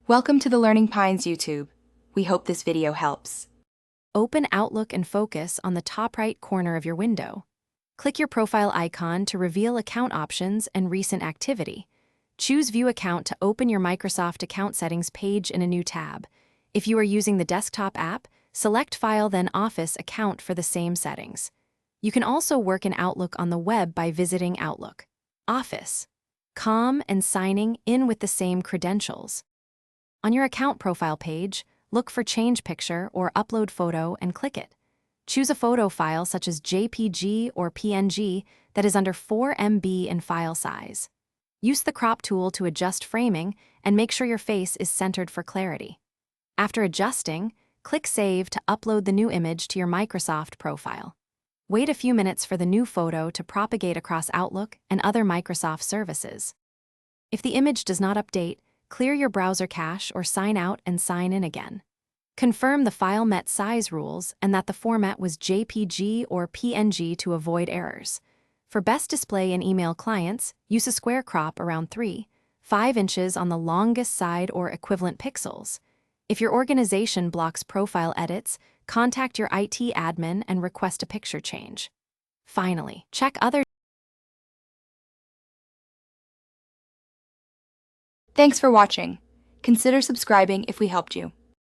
Welcome to the Learning Pines YouTube. We hope this video helps. Open Outlook and focus on the top right corner of your window. Click your profile icon to reveal account options and recent activity. Choose View Account to open your Microsoft account settings page in a new tab. If you are using the desktop app, select File then Office Account for the same settings. You can also work in Outlook on the web by visiting Outlook. Office. Com and signing in with the same credentials. On your account profile page, look for Change Picture or Upload Photo and click it. Choose a photo file such as JPG or PNG that is under 4 MB in file size. Use the crop tool to adjust framing and make sure your face is centered for clarity. After adjusting, click Save to upload the new image to your Microsoft profile. Wait a few minutes for the new photo to propagate across Outlook and other Microsoft services. If the image does not update, clear your browser cache or sign out and sign in again. Confirm the file met size rules and that the format was JPG or PNG to avoid errors. For best display in email clients, use a square crop around 3.5 inches on the longest side or equivalent pixels. If your organization blocks profile edits, contact your IT admin and request a picture change. Finally, check other. Thanks for watching. Consider subscribing if we helped you.